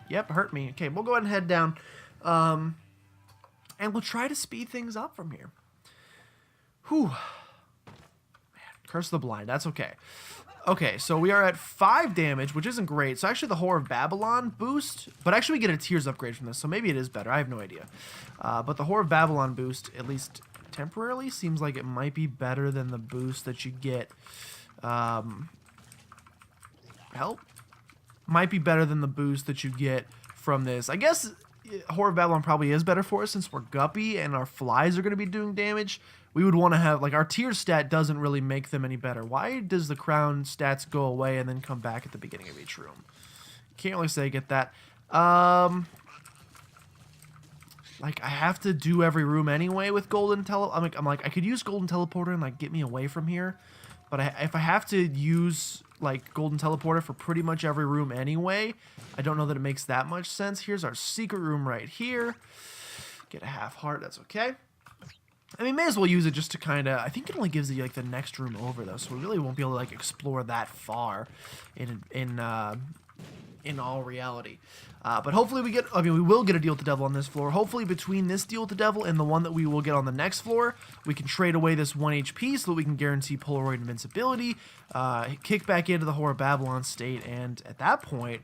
yep, hurt me. Okay, we'll go ahead and head down. And we'll try to speed things up from here. Whew. Man, curse the blind. That's okay. Okay, so we are at 5 damage, which isn't great. So actually the Whore of Babylon boost, but actually we get a Tears upgrade from this, so maybe it is better. I have no idea. But the Whore of Babylon boost, at least temporarily, seems like it might be better than the boost that you get. Help? Might be better than the boost that you get from this. I guess Whore of Babylon probably is better for us since we're Guppy and our flies are going to be doing damage. We would want to have, like, our tier stat doesn't really make them any better. Why does the crown stats go away and then come back at the beginning of each room? Can't really say I get that. Like, I have to do every room anyway with Golden I'm like, I could use Golden Teleporter and, like, get me away from here. But if I have to use, like, Golden Teleporter for pretty much every room anyway, I don't know that it makes that much sense. Here's our secret room right here. Get a half heart, that's okay. I mean, may as well use it just to kind of... I think it only gives you, like, the next room over, though, so we really won't be able to, like, explore that far in in all reality. But hopefully we will get a deal with the devil on this floor. Hopefully between this deal with the devil and the one that we will get on the next floor, we can trade away this 1 HP so that we can guarantee Polaroid invincibility, kick back into the Horror Babylon state, and at that point,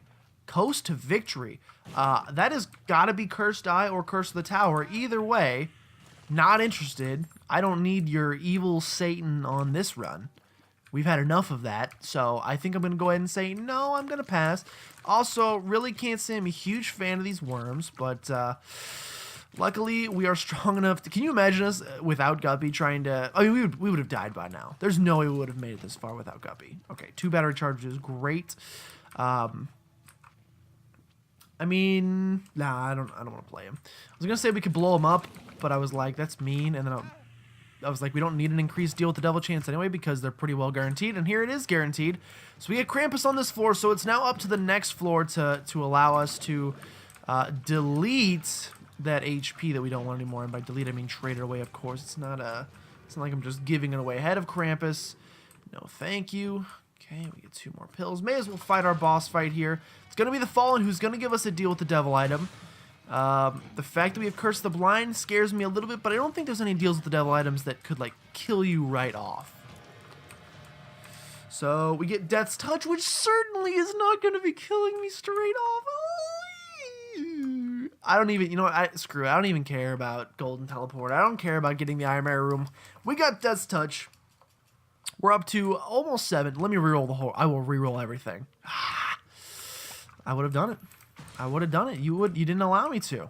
coast to victory. That has got to be Cursed Eye or Curse of the Tower. Either way, not interested. I don't need your evil Satan on this run. We've had enough of that, so I think I'm going to go ahead and say, no, I'm going to pass. Also, really can't say I'm a huge fan of these worms, but luckily we are strong enough to... Can you imagine us without Guppy trying to... I mean, we would have died by now. There's no way we would have made it this far without Guppy. Okay, 2 battery charges, great. I mean, nah, I don't want to play him. I was going to say we could blow him up, but I was like, that's mean, and then I was like, we don't need an increased deal with the devil chance anyway because they're pretty well guaranteed, and here it is guaranteed. So we get Krampus on this floor, so it's now up to the next floor to allow us to delete that HP that we don't want anymore, and by delete I mean trade it away, of course. It's not like I'm just giving it away ahead of Krampus. No thank you. Okay, we get 2 more pills. May as well fight our boss fight here. It's going to be the Fallen who's going to give us a deal with the devil item. The fact that we have Curse the Blind scares me a little bit, but I don't think there's any deals with the devil items that could, like, kill you right off. So, we get Death's Touch, which certainly is not going to be killing me straight off. I don't even, you know what, screw it. I don't even care about Golden Teleport. I don't care about getting the Nightmare Room. We got Death's Touch. We're up to almost 7. Let me reroll the whole, I will reroll everything. I would have done it. I would have done it. You didn't allow me to.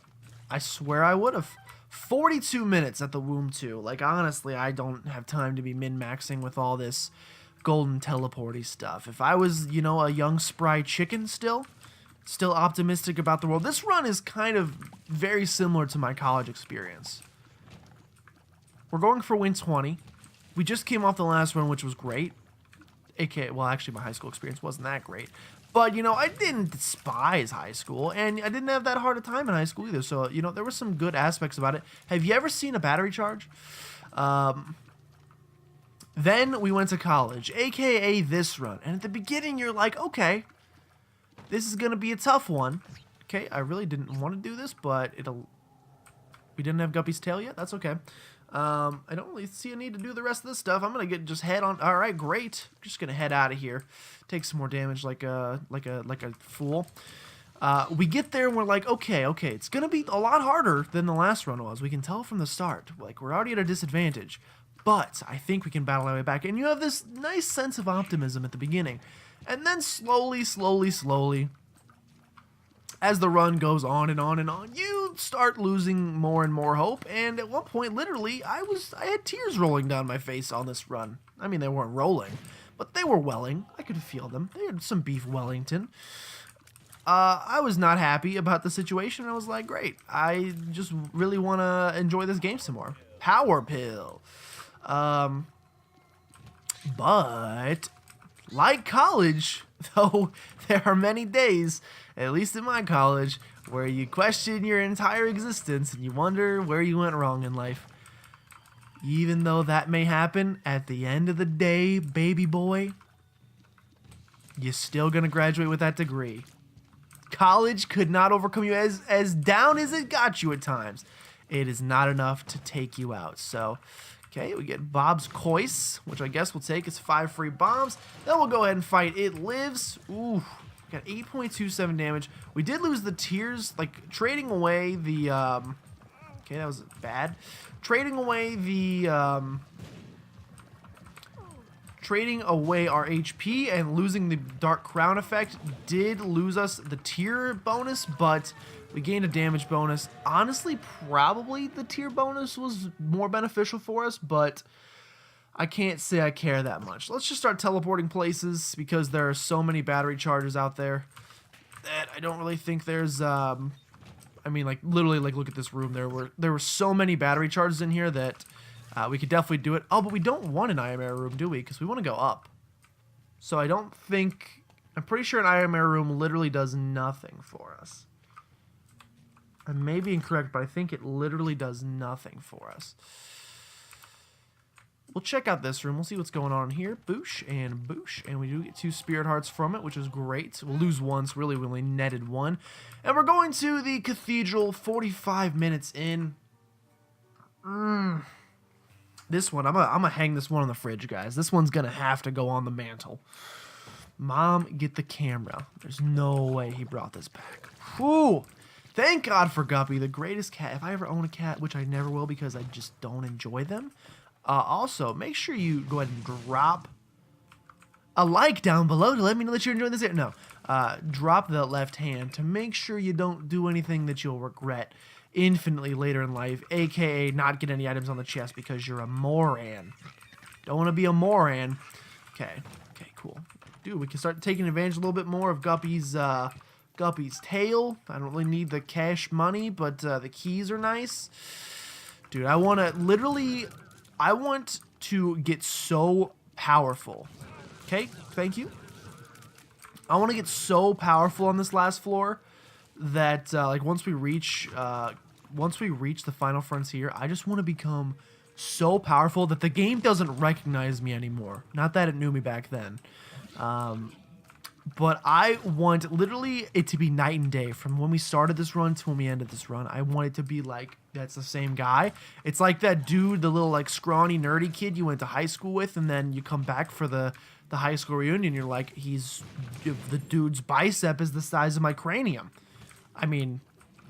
I swear I would have. 42 minutes at the Womb 2. Like, honestly, I don't have time to be min-maxing with all this golden teleporty stuff. If I was, you know, a young spry chicken still optimistic about the world. This run is kind of very similar to my college experience. We're going for win 20. We just came off the last run, which was great. AKA, well, actually, my high school experience wasn't that great. But, you know, I didn't despise high school, and I didn't have that hard a time in high school either. So, you know, there were some good aspects about it. Have you ever seen a battery charge? Then we went to college, AKA this run. And at the beginning, you're like, okay, this is going to be a tough one. Okay, I really didn't want to do this, but we didn't have Guppy's tail yet. That's okay. I don't really see a need to do the rest of this stuff. I'm gonna just head on. All right, great. I'm just gonna head out of here. Take some more damage, like a fool. We get there and we're like, okay, it's gonna be a lot harder than the last run was. We can tell from the start. Like, we're already at a disadvantage, but I think we can battle our way back. And you have this nice sense of optimism at the beginning, and then slowly, as the run goes on and on and on, you start losing more and more hope, and at one point, literally, I had tears rolling down my face on this run. I mean, they weren't rolling, but they were welling. I could feel them. They had some beef Wellington. I was not happy about the situation. I was like, great. I just really want to enjoy this game some more. Power Pill. But, like college, though there are many days, at least in my college, where you question your entire existence and you wonder where you went wrong in life. Even though that may happen, at the end of the day, baby boy, you're still going to graduate with that degree. College could not overcome you as down as it got you at times. It is not enough to take you out. So, okay, we get Bob's Coice, which I guess we'll take. It's 5 free bombs. Then we'll go ahead and fight It Lives. Ooh. Got 8.27 damage. We did lose the tears, like trading away the, okay, that was bad. Trading away our HP and losing the Dark Crown effect did lose us the tier bonus, but we gained a damage bonus. Honestly, probably the tier bonus was more beneficial for us, but I can't say I care that much. Let's just start teleporting places because there are so many battery charges out there that I don't really think there's, I mean, like, literally, like, look at this room. There were so many battery charges in here that we could definitely do it. Oh, but we don't want an nightmare room, do we? Because we want to go up. So I don't think, I'm pretty sure an nightmare room literally does nothing for us. I may be incorrect, but I think it literally does nothing for us. we'll check out this room. We'll see what's going on here. Boosh and boosh. And we do get 2 spirit hearts from it, which is great. We'll lose 1, so really we only netted 1. And we're going to the cathedral, 45 minutes in. This one, I'm gonna hang this one on the fridge, guys. This one's gonna have to go on the mantle. Mom, get the camera. There's no way he brought this back. Whew. Thank God for Guppy, the greatest cat. If I ever own a cat, which I never will because I just don't enjoy them. Also, make sure you go ahead and drop a like down below to let me know that you're enjoying this. No, drop the left hand to make sure you don't do anything that you'll regret infinitely later in life, aka not get any items on the chest because you're a moron. Don't want to be a moron. Okay, cool. Dude, we can start taking advantage a little bit more of Guppy's tail. I don't really need the cash money, but the keys are nice. Dude, I want to get so powerful. Okay, thank you. I want to get so powerful on this last floor that like once we reach the final frontier, I just want to become so powerful that the game doesn't recognize me anymore. Not that it knew me back then. But I want literally it to be night and day from when we started this run to when we ended this run. I want it to be like that's the same guy. It's like that dude, the little like scrawny nerdy kid you went to high school with, and then you come back for the high school reunion. You're like, the dude's bicep is the size of my cranium. I mean,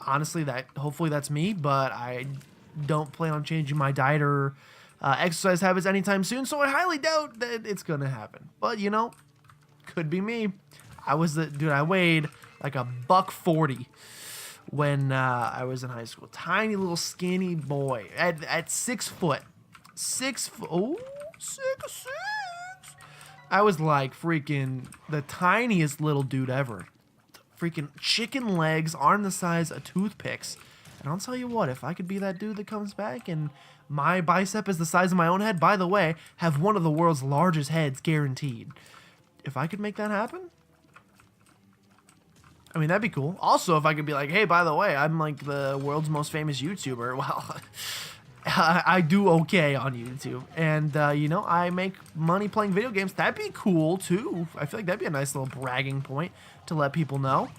honestly, hopefully that's me, but I don't plan on changing my diet or exercise habits anytime soon, so I highly doubt that it's gonna happen. But you know, could be me. I weighed like a $140 when I was in high school. Tiny little skinny boy at 6 foot. 6 foot. Oh, 6'6". I was like freaking the tiniest little dude ever. Freaking chicken legs, arm the size of toothpicks. And I'll tell you what, if I could be that dude that comes back and my bicep is the size of my own head, by the way, have one of the world's largest heads guaranteed. If I could make that happen, I mean, that'd be cool. Also, if I could be like, hey, by the way, I'm like the world's most famous YouTuber. Well, I do okay on YouTube. And, you know, I make money playing video games. That'd be cool, too. I feel like that'd be a nice little bragging point to let people know.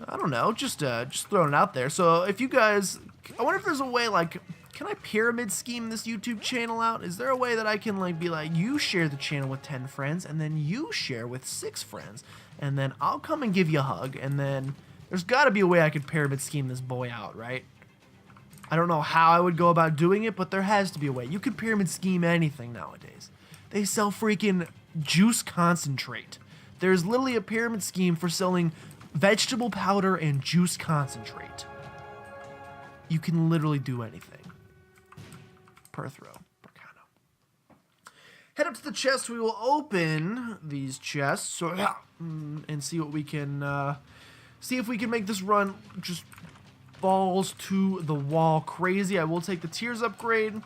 I don't know, just throwing it out there. So if you guys, I wonder if there's a way, like, can I pyramid scheme this YouTube channel out? Is there a way that I can like be like, you share the channel with 10 friends, and then you share with 6 friends, and then I'll come and give you a hug, and then there's got to be a way I could pyramid scheme this boy out, right? I don't know how I would go about doing it, but there has to be a way. You can pyramid scheme anything nowadays. They sell freaking juice concentrate. There's literally a pyramid scheme for selling vegetable powder and juice concentrate. You can literally do anything. Perthrow. Head up to the chest. We will open these chests and see what we can see if we can make this run just balls to the wall crazy. I will take the tiers upgrade.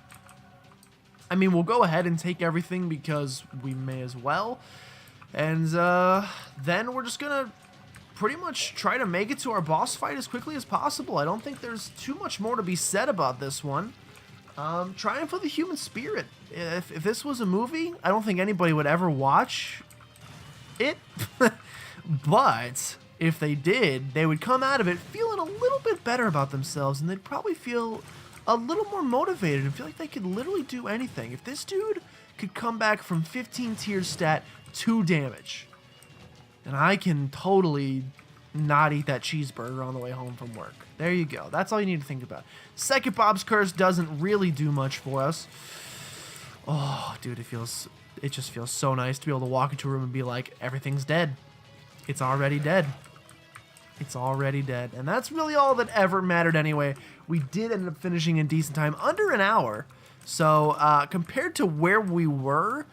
I mean, we'll go ahead and take everything because we may as well. And then we're just gonna pretty much try to make it to our boss fight as quickly as possible. I don't think there's too much more to be said about this one. Triumph of the Human Spirit. If this was a movie, I don't think anybody would ever watch it. But if they did, they would come out of it feeling a little bit better about themselves, and they'd probably feel a little more motivated and feel like they could literally do anything. If this dude could come back from 15 tier stat 2 damage, then I can totally not eat that cheeseburger on the way home from work. There you go. That's all you need to think about. Second Bob's Curse doesn't really do much for us. Oh, dude, it just feels so nice to be able to walk into a room and be like, everything's dead. It's already dead. It's already dead. And that's really all that ever mattered anyway. We did end up finishing in decent time, under an hour. So, compared to where we were,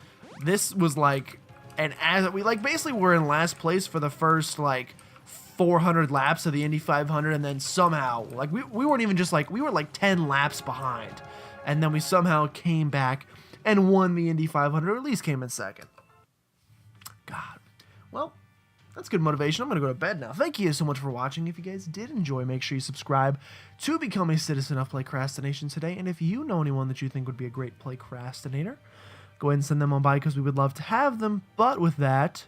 this was like, and as we like basically were in last place for the first like 400 laps of the Indy 500, and then somehow, like, we weren't even just like, we were like 10 laps behind, and then we somehow came back and won the Indy 500, or at least came in second. God. Well, That's good motivation. I'm going to go to bed now. Thank you so much for watching. If you guys did enjoy, make sure you subscribe to become a citizen of PlaycrastiNation today. And if you know anyone that you think would be a great Playcrastinator, go ahead and send them on by because we would love to have them. But with that,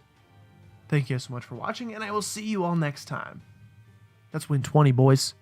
thank you so much for watching, and I will see you all next time. That's win 20, boys.